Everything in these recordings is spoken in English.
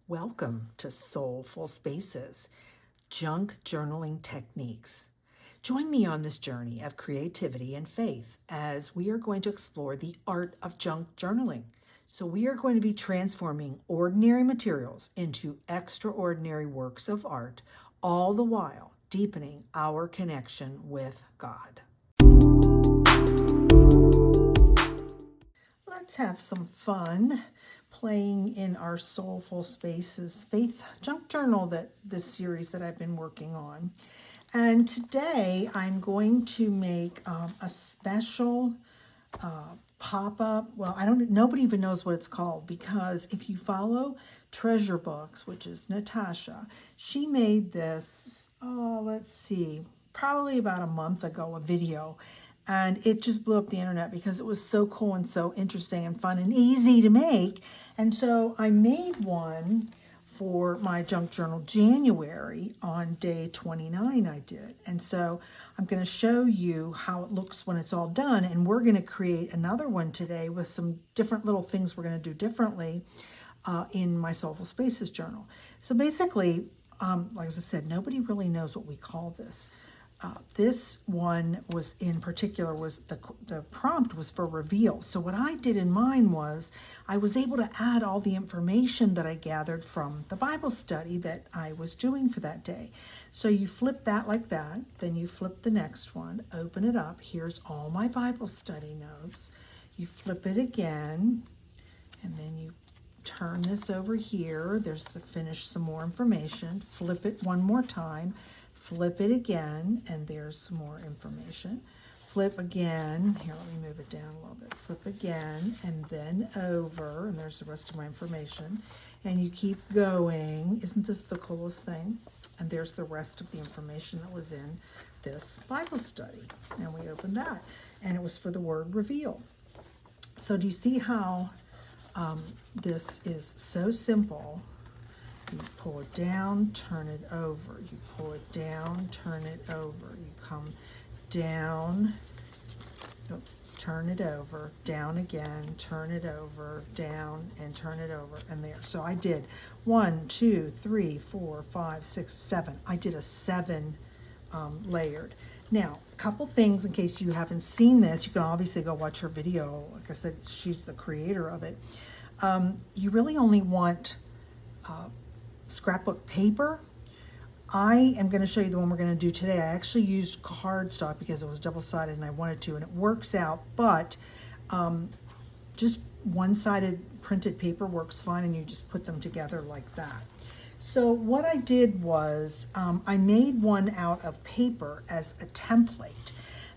Welcome to Soulful Spaces, Junk Journaling Techniques. Join me on this journey of creativity and faith as we are going to explore the art of junk journaling. So we are going to be transforming ordinary materials into extraordinary works of art, all the while deepening our connection with God. Let's have some fun playing in our Soulful Spaces Faith Junk Journal, this series that I've been working on. And today I'm going to make a special pop-up. Well, nobody even knows what it's called, because if you follow Treasure Books, which is Natasha, she made this, probably about a month ago, a video. And it just blew up the internet because it was so cool and so interesting and fun and easy to make. And so I made one for my junk journal January on day 29 I did. And so I'm going to show you how it looks when it's all done. And we're going to create another one today with some different little things we're going to do differently in my Soulful Spaces journal. So basically, like I said, nobody really knows what we call this. This one was in particular was the prompt was for reveal. So what I did in mine was I was able to add all the information that I gathered from the Bible study that I was doing for that day. So you flip that like that, then you flip the next one, open it up. Here's all my Bible study notes. You flip it again, and then you turn this over here. There's to finish some more information. Flip it one more time. Flip it again, and there's some more information. Flip again. Here, let me move it down a little bit. Flip again, and then over, and there's the rest of my information. And you keep going. Isn't this the coolest thing? And there's the rest of the information that was in this Bible study. And we opened that, and it was for the word reveal. So do you see how this is so simple? You pull it down, turn it over. You pull it down, turn it over. You come down, turn it over, down again, turn it over, down, and turn it over, and there. So I did 1, 2, 3, 4, 5, 6, 7. I did a 7 layered. Now, a couple things in case you haven't seen this. You can obviously go watch her video. Like I said, she's the creator of it. You really only want scrapbook paper. I am going to show you the one we're going to do today. I actually used cardstock because it was double-sided and I wanted to, and it works out, but just one-sided printed paper works fine, and you just put them together like that. So what I did was I made one out of paper as a template,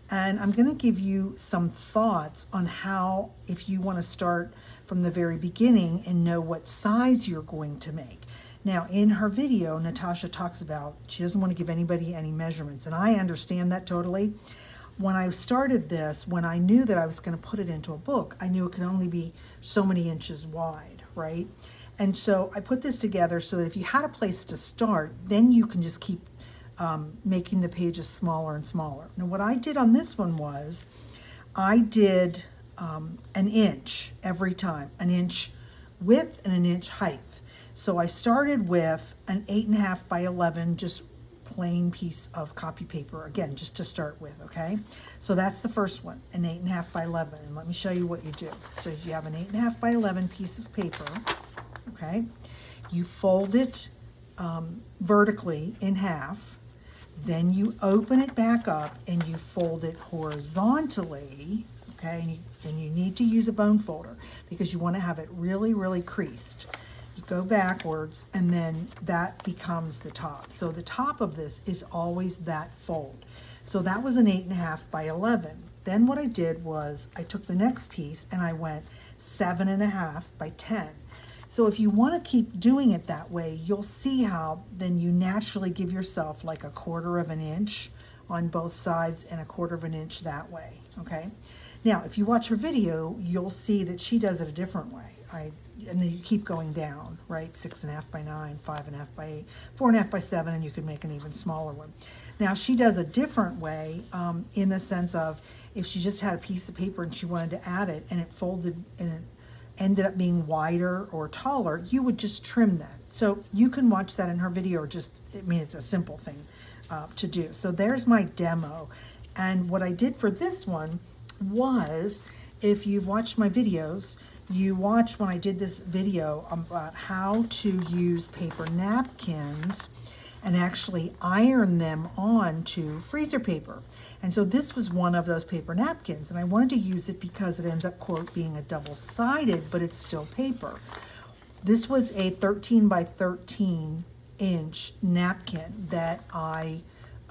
and I'm going to give you some thoughts on how, if you want to start from the very beginning and know what size you're going to make. Now, in her video, Natasha talks about she doesn't want to give anybody any measurements, and I understand that totally. When I started this, when I knew that I was going to put it into a book, I knew it could only be so many inches wide, right? And so I put this together so that if you had a place to start, then you can just keep making the pages smaller and smaller. Now, what I did on this one was I did an inch every time, an inch width and an inch height. So I started with an 8.5 by 11, just plain piece of copy paper, again, just to start with, okay? So that's the first one, an 8.5 by 11, and let me show you what you do. So you have an 8.5 by 11 piece of paper, okay? You fold it vertically in half, then you open it back up and you fold it horizontally, okay? And you need to use a bone folder because you want to have it really, really creased. You go backwards, and then that becomes the top. So the top of this is always that fold. So that was an 8.5 by 11. Then what I did was I took the next piece and I went 7.5 by 10. So if you want to keep doing it that way, you'll see how then you naturally give yourself like a 1/4 of an inch on both sides and a 1/4 of an inch that way, okay? Now, if you watch her video, you'll see that she does it a different way. And then you keep going down, right? 6.5 by 9, 5.5 by 8, 4.5 by 7, and you can make an even smaller one. Now, she does a different way in the sense of if she just had a piece of paper and she wanted to add it and it folded ended up being wider or taller, you would just trim that. So you can watch that in her video, or just, I mean, it's a simple thing to do. So there's my demo. And what I did for this one was, if you've watched my videos, you watched when I did this video about how to use paper napkins and actually iron them onto freezer paper. And so this was one of those paper napkins, and I wanted to use it because it ends up, quote, being a double-sided, but it's still paper. This was a 13 by 13 inch napkin that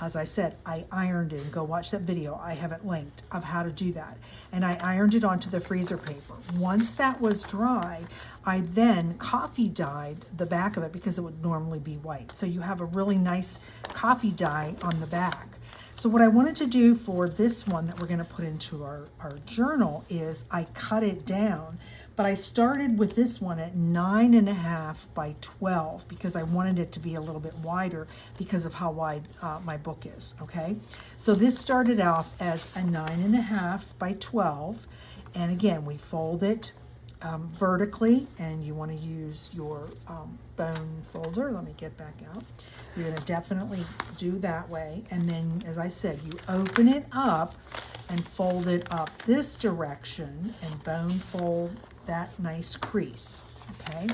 as I said, I ironed it. And go watch that video, I have it linked, of how to do that. And I ironed it onto the freezer paper. Once that was dry, I then coffee dyed the back of it, because it would normally be white. So you have a really nice coffee dye on the back. So what I wanted to do for this one that we're going to put into our journal is I cut it down, but I started with this one at 9.5 by 12 because I wanted it to be a little bit wider because of how wide my book is, okay? So this started off as a 9.5 by 12, and again, we fold it vertically, and you want to use your bone folder. Let me get back out. You're going to definitely do that way, and then, as I said, you open it up and fold it up this direction and bone fold that nice crease, okay?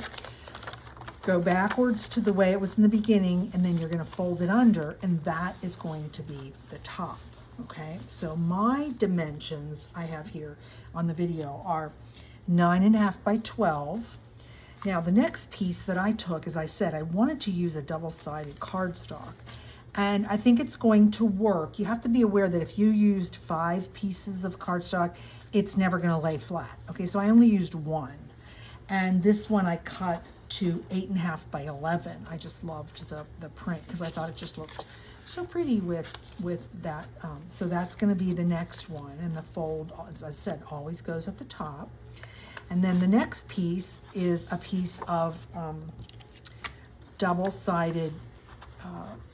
Go backwards to the way it was in the beginning, and then you're going to fold it under, and that is going to be the top, okay? So my dimensions I have here on the video are 9.5 by 12. Now the next piece that I took, as I said, I wanted to use a double-sided cardstock, and I think it's going to work. You have to be aware that if you used 5 pieces of cardstock, it's never going to lay flat. Okay, so I only used 1, and this one I cut to 8.5 by 11. I just loved the print because I thought it just looked so pretty with that. So that's going to be the next one, and the fold, as I said, always goes at the top. And then the next piece is a piece of double-sided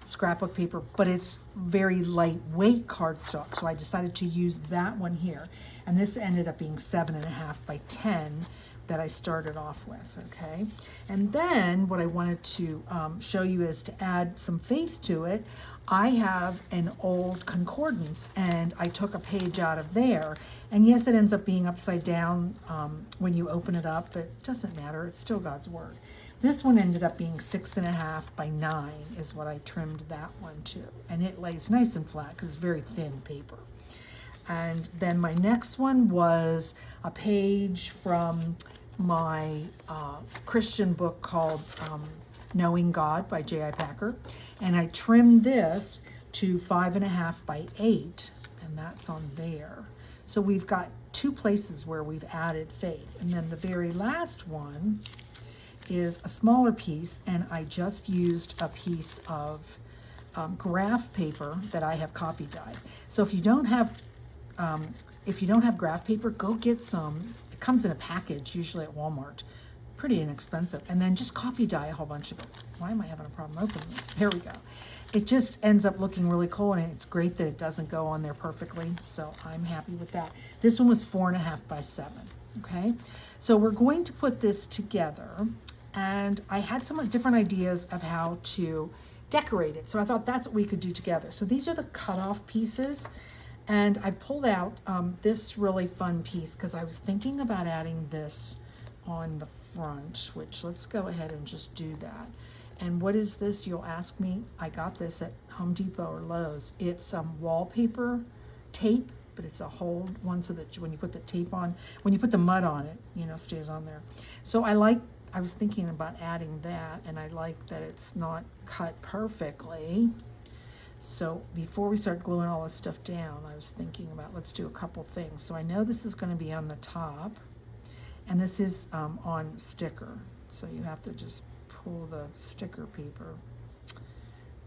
scrapbook paper, but it's very lightweight cardstock, so I decided to use that one here. And this ended up being 7.5 by 10 that I started off with, okay? And then what I wanted to show you is to add some faith to it. I have an old concordance, and I took a page out of there, and yes, it ends up being upside down when you open it up, but it doesn't matter, it's still God's Word. This one ended up being 6.5 by 9 is what I trimmed that one to, and it lays nice and flat because it's very thin paper. And then my next one was a page from my Christian book called Knowing God by J.I. Packer, and I trimmed this to 5.5 by 8, and that's on there. So we've got 2 places where we've added faith. And then the very last one is a smaller piece, and I just used a piece of graph paper that I have coffee dyed. So if you don't have graph paper, go get some. It comes in a package, usually at Walmart. Pretty inexpensive. And then just coffee dye a whole bunch of it. Why am I having a problem opening this? There we go. It just ends up looking really cool, and it's great that it doesn't go on there perfectly, so I'm happy with that. This one was 4.5 by 7, okay? So we're going to put this together, and I had some different ideas of how to decorate it, so I thought that's what we could do together. So these are the cut-off pieces, and I pulled out this really fun piece because I was thinking about adding this on the front, which let's go ahead and just do that. And what is this, you'll ask me? I got this at Home Depot or Lowe's. It's wallpaper tape, but it's a whole one so that when you put the tape on, when you put the mud on it, you know, stays on there. So I was thinking about adding that, and I like that it's not cut perfectly. So before we start gluing all this stuff down, I was thinking about, let's do a couple things. So I know this is going to be on the top, and this is on sticker. So you have to just pull the sticker paper.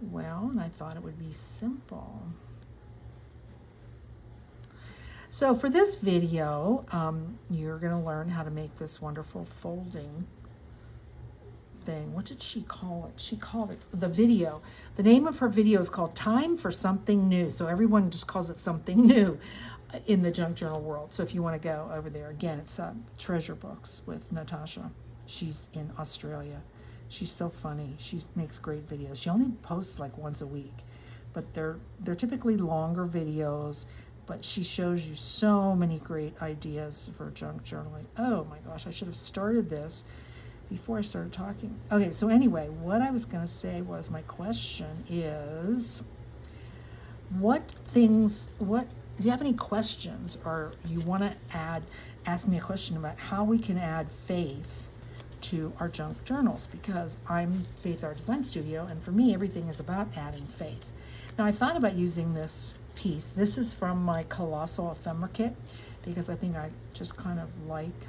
Well, and I thought it would be simple. So for this video, you're going to learn how to make this wonderful folding thing. What did she call it? She called it the video. The name of her video is called Time for Something New. So everyone just calls it something new. in the junk journal world. So if you want to go over there, again, it's Treasure Books with Natasha. She's in Australia. She's so funny. She makes great videos. She only posts like once a week, but they're typically longer videos, but she shows you so many great ideas for junk journaling. Oh my gosh, I should have started this before I started talking. Okay, so anyway, what I was going to say was, my question is, do you have any questions, or you want to ask me a question about how we can add faith to our junk journals? Because I'm Faith Art Design Studio, and for me, everything is about adding faith. Now, I thought about using this piece. This is from my Colossal Ephemera kit, because I think I just kind of like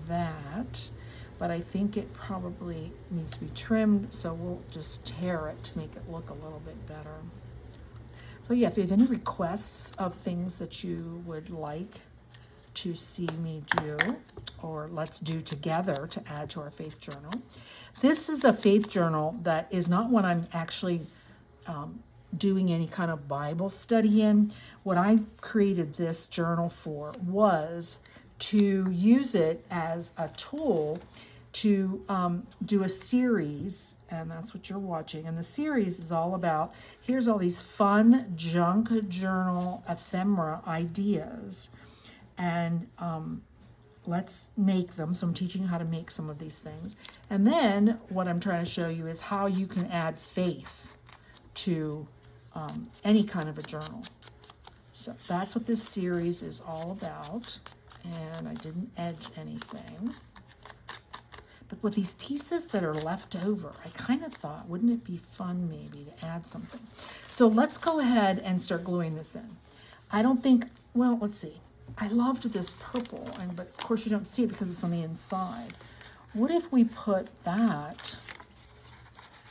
that, but I think it probably needs to be trimmed, so we'll just tear it to make it look a little bit better. So yeah, if you have any requests of things that you would like to see me do, or let's do together to add to our faith journal. This is a faith journal that is not one I'm actually doing any kind of Bible study in. What I created this journal for was to use it as a tool to do a series, and that's what you're watching. And the series is all about, here's all these fun junk journal ephemera ideas, and let's make them. So I'm teaching you how to make some of these things. And then what I'm trying to show you is how you can add faith to any kind of a journal. So that's what this series is all about. And I didn't edge anything. But with these pieces that are left over, I kind of thought, wouldn't it be fun maybe to add something? So let's go ahead and start gluing this in. I don't think, well, let's see. I loved this purple, but of course you don't see it because it's on the inside. What if we put that,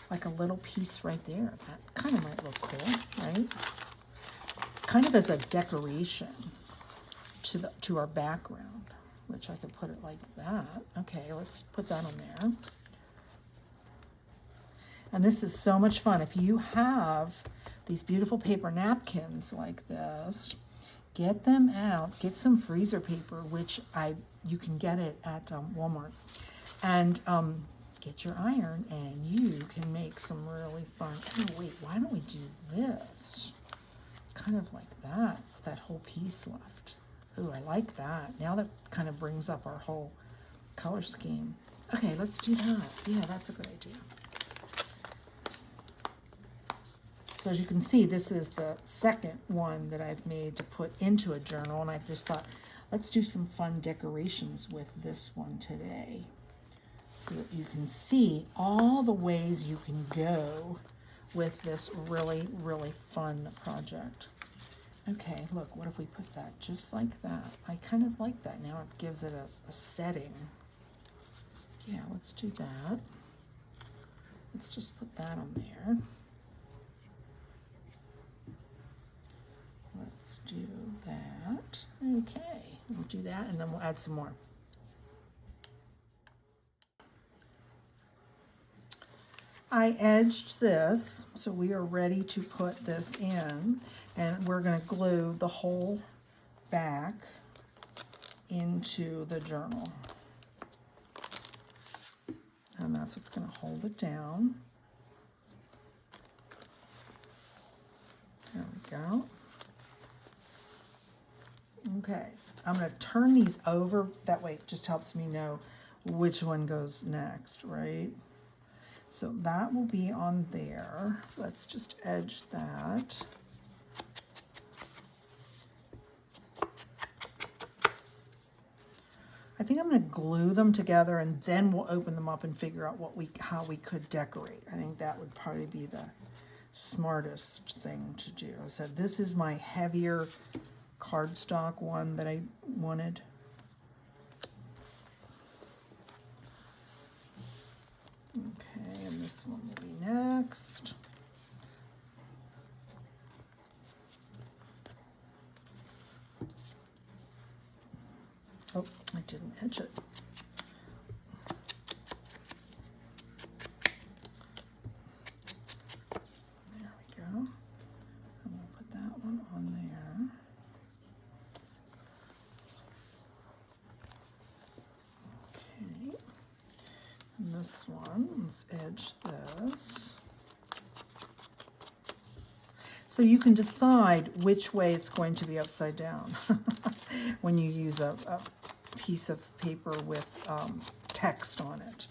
like a little piece right there? That kind of might look cool, right? Kind of as a decoration to our background, which I could put it like that. Okay, let's put that on there. And this is so much fun. If you have these beautiful paper napkins like this, get them out. Get some freezer paper, which you can get it at Walmart. And get your iron, and you can make some really fun. Oh, wait, why don't we do this? Kind of like that, that whole piece left. Ooh, I like that. Now that kind of brings up our whole color scheme. Okay, let's do that. Yeah, that's a good idea. So as you can see, this is the second one that I've made to put into a journal, and I just thought, let's do some fun decorations with this one today. So that you can see all the ways you can go with this really, really fun project. Okay, look, what if we put that just like that? I kind of like that. Now it gives it a setting. Yeah, let's do that. Let's just put that on there. Let's do that. Okay, we'll do that, and then we'll add some more. I edged this, so we are ready to put this in, and we're going to glue the whole back into the journal. And that's what's going to hold it down. There we go. Okay, I'm going to turn these over. That way it just helps me know which one goes next, right? So that will be on there. Let's just edge that. I think I'm going to glue them together, and then we'll open them up and figure out how we could decorate. I think that would probably be the smartest thing to do. I said this is my heavier cardstock one that I wanted. Okay, and this one will be next. Oh, I didn't edge it. There we go. I'm going to put that one on there. this one. Let's edge this. So you can decide which way it's going to be upside down when you use a piece of paper with text on it.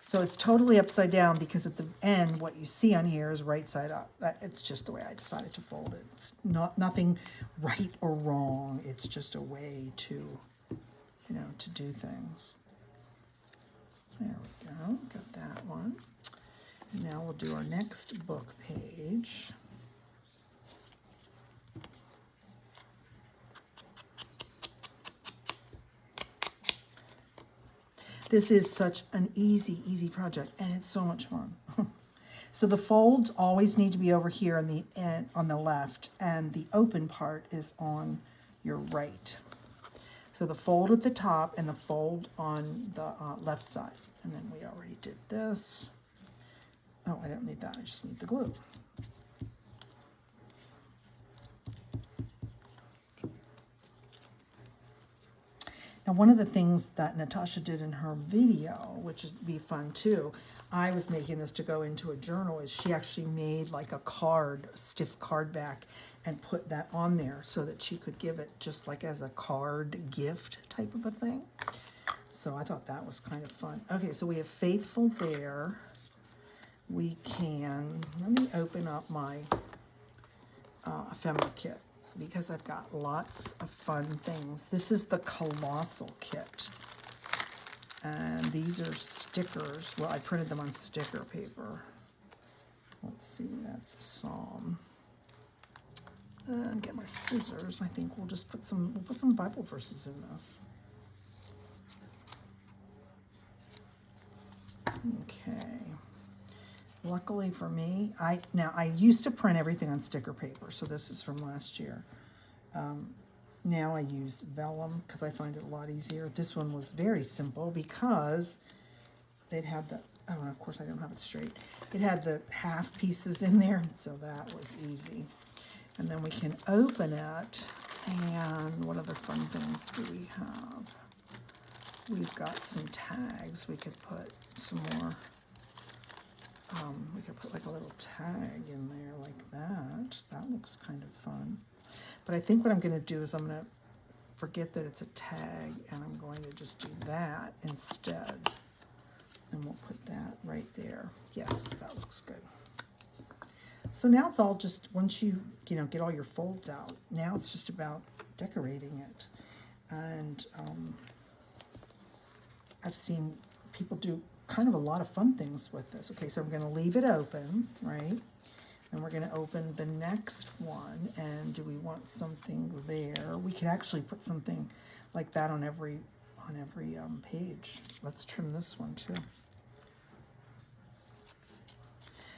So it's totally upside down because at the end, what you see on here is right side up. It's just the way I decided to fold it. It's nothing right or wrong. It's just a way to, to do things. There we go, got that one. And now we'll do our next book page. This is such an easy project, and it's so much fun. So the folds always need to be over here on the end, on the left, and the open part is on your right. So the fold at the top and the fold on the left side. And then we already did this. Oh, I don't need that, I just need the glue. Now, one of the things that Natasha did in her video, which would be fun too, I was making this to go into a journal, is she actually made like a card, a stiff card back, and put that on there so that she could give it just like as a card gift type of a thing. So I thought that was kind of fun. Okay, so we have Faithful there. We can, let me open up my ephemera kit, because I've got lots of fun things. This is the Colossal kit. And these are stickers. Well, I printed them on sticker paper. Let's see, that's a psalm. And get my scissors. I think we'll just put some Bible verses in this. Okay. Luckily for me, I used to print everything on sticker paper, so this is from last year. Now I use vellum because I find it a lot easier. This one was very simple because it had the, oh, and of course I don't have it straight. It had the half pieces in there, so that was easy. And then we can open it, and what other fun things do we have? We've got some tags. We could put some more. We could put like a little tag in there like that. That looks kind of fun. But I think what I'm going to do is I'm going to forget that it's a tag, and I'm going to just do that instead. And we'll put that right there. Yes, that looks good. So now it's all just, once you get all your folds out, now it's just about decorating it. And I've seen people do kind of a lot of fun things with this. Okay, so I'm going to leave it open, right? And we're going to open the next one. And do we want something there? We could actually put something like that on every page. Let's trim this one too.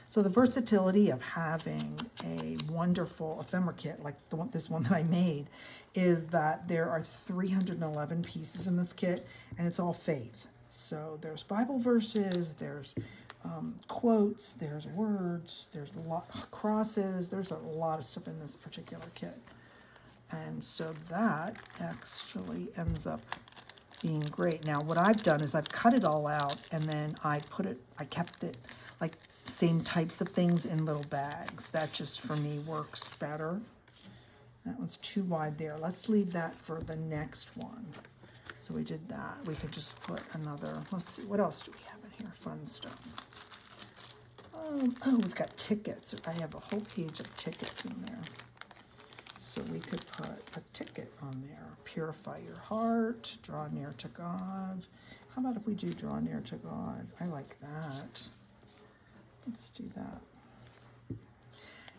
So the versatility of having a wonderful ephemera kit like this one that I made is that there are 311 pieces in this kit, and it's all faith. So there's Bible verses, there's quotes, there's words, there's a lot crosses, there's a lot of stuff in this particular kit. And so that actually ends up being great. Now what I've done is I've cut it all out, and then I kept it like same types of things in little bags. That just for me works better. That one's too wide there. Let's leave that for the next one. So we did that. We could just put another, let's see, what else do we have in here? Fun stuff. Oh, we've got tickets. I have a whole page of tickets in there. So we could put a ticket on there. Purify your heart, draw near to God. How about if we do draw near to God? I like that. Let's do that.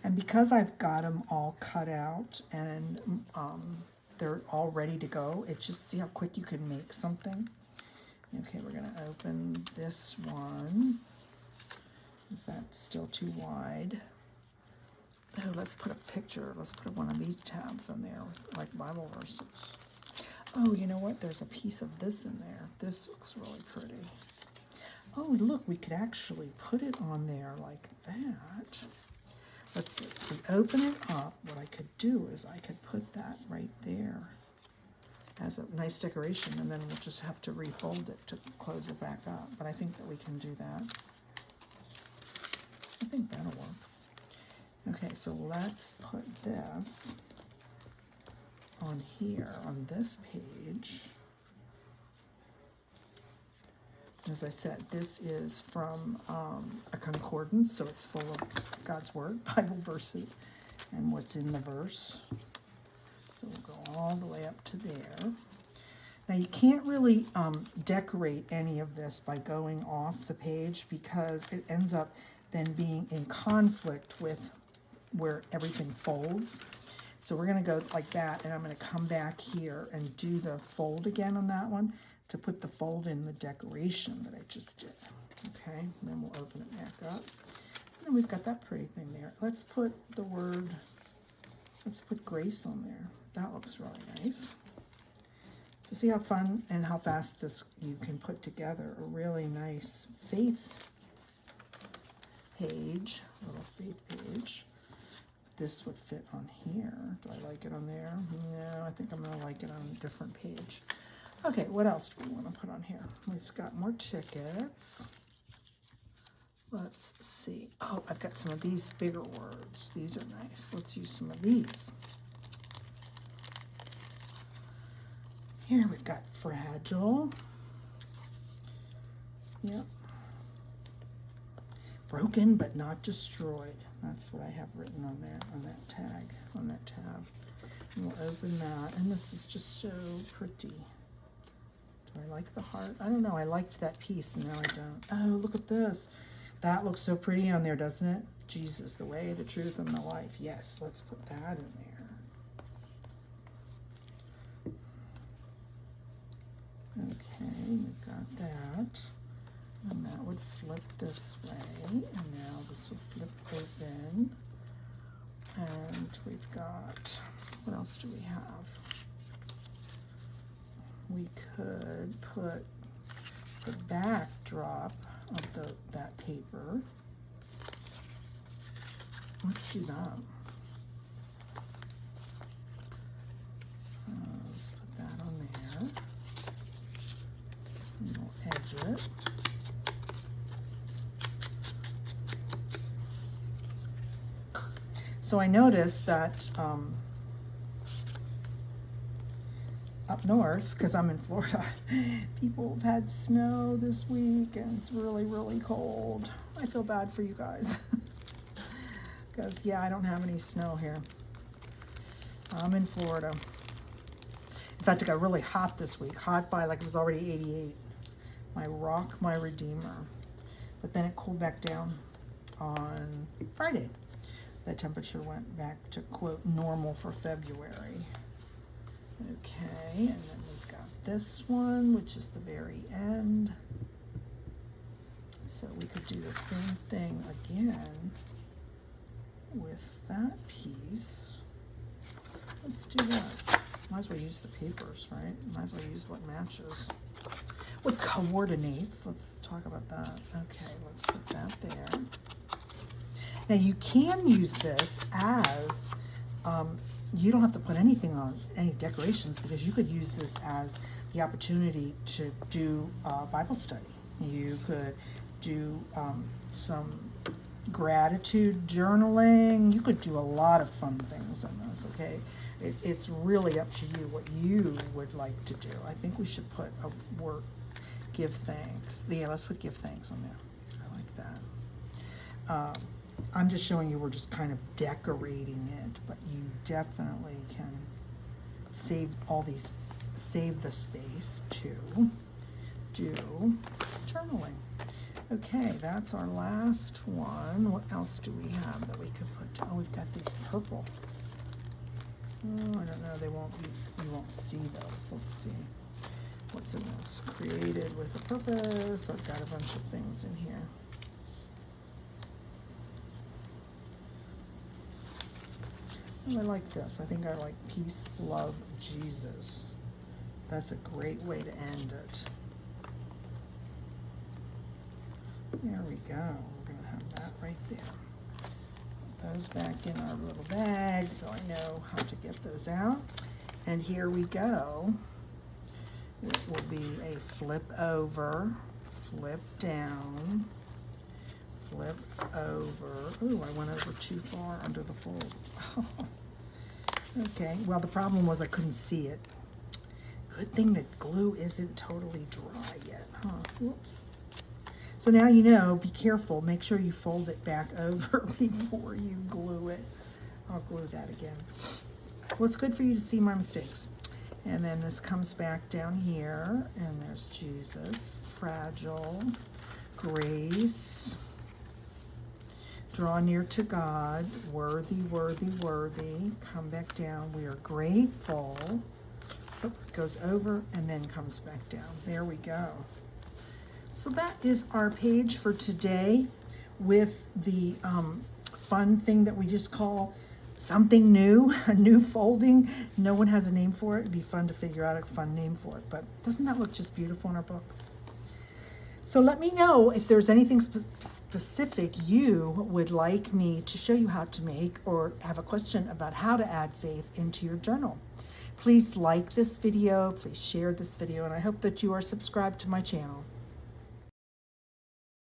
And because I've got them all cut out and they're all ready to go, it's just, see how quick you can make something? Okay, we're going to open this one. Is that still too wide? Oh, let's put a picture. Let's put one of these tabs on there, like Bible verses. Oh, you know what? There's a piece of this in there. This looks really pretty. Oh, look, we could actually put it on there like that. Let's see, if we open it up, what I could do is I could put that right there. as a nice decoration, and then we'll just have to refold it to close it back up. But I think that we can do that. I think that'll work. Okay, so let's put this on here, on this page. As I said, this is from a concordance, so it's full of God's Word, Bible verses, and what's in the verse. So we'll go all the way up to there. Now you can't really decorate any of this by going off the page, because it ends up then being in conflict with where everything folds. So we're going to go like that, and I'm going to come back here and do the fold again on that one to put the fold in the decoration that I just did. Okay, and then we'll open it back up. And then we've got that pretty thing there. Let's put the word, let's put grace on there. That looks really nice. So see how fun and how fast this you can put together a really nice faith page, little faith page. This would fit on here. Do I like it on there? No, I think I'm going to like it on a different page. Okay, what else do we want to put on here? We've got more tickets. Let's see. Oh, I've got some of these bigger words. These are nice. Let's use some of these. Here we've got fragile. Yep. Broken but not destroyed. That's what I have written on there, on that tag, on that tab. And we'll open that, and this is just so pretty. Do I like the heart? I don't know, I liked that piece, and now I don't. Oh, look at this. That looks so pretty on there, doesn't it? Jesus, the way, the truth, and the life. Yes, let's put that in there. Okay, we've got that. And that would flip this way, and now this will flip open. And we've got, what else do we have? We could put the backdrop of that paper. Let's do that. Let's put that on there. And we'll edge it. So I noticed that up north, because I'm in Florida, people have had snow this week, and it's really, really cold. I feel bad for you guys. Because, yeah, I don't have any snow here. I'm in Florida. In fact, it got really hot this week. Hot by, like, it was already 88. My rock, my redeemer. But then it cooled back down on Friday. The temperature went back to, quote, normal for February. Okay, and then we've got this one, which is the very end. So we could do the same thing again with that piece. Let's do that. Might as well use the papers, right? Might as well use what matches. What coordinates? Let's talk about that. Okay, let's put that there. Now you can use this as, you don't have to put anything on, any decorations, because you could use this as the opportunity to do Bible study. You could do some gratitude journaling. You could do a lot of fun things on this, okay? It's really up to you what you would like to do. I think we should put a word, give thanks. Yeah, let's put give thanks on there. I like that. I'm just showing you we're just kind of decorating it, but you definitely can save the space to do journaling. Okay, that's our last one. What else do we have that we could put down? Oh, we've got these purple. Oh, I don't know, you won't see those. Let's see. What's in this? Created with a purpose. I've got a bunch of things in here. Oh, I like this. I think I like peace, love, Jesus. That's a great way to end it. There we go. We're going to have that right there. Put those back in our little bag so I know how to get those out. And here we go. will be a flip over, flip down, flip over. Ooh, I went over too far under the fold. Okay, well, the problem was I couldn't see it. Good thing that glue isn't totally dry yet, huh? Whoops. So now you know, be careful. Make sure you fold it back over before you glue it. I'll glue that again. Well, it's good for you to see my mistakes. And then this comes back down here, and there's Jesus, fragile, grace, draw near to God, worthy, worthy, worthy. Come back down. We are grateful. Oh, it goes over and then comes back down. There we go. So that is our page for today with the fun thing that we just call something new, a new folding. No one has a name for it. It'd be fun to figure out a fun name for it. But doesn't that look just beautiful in our book? So let me know if there's anything specific you would like me to show you how to make, or have a question about how to add faith into your journal. Please like this video, please share this video, and I hope that you are subscribed to my channel.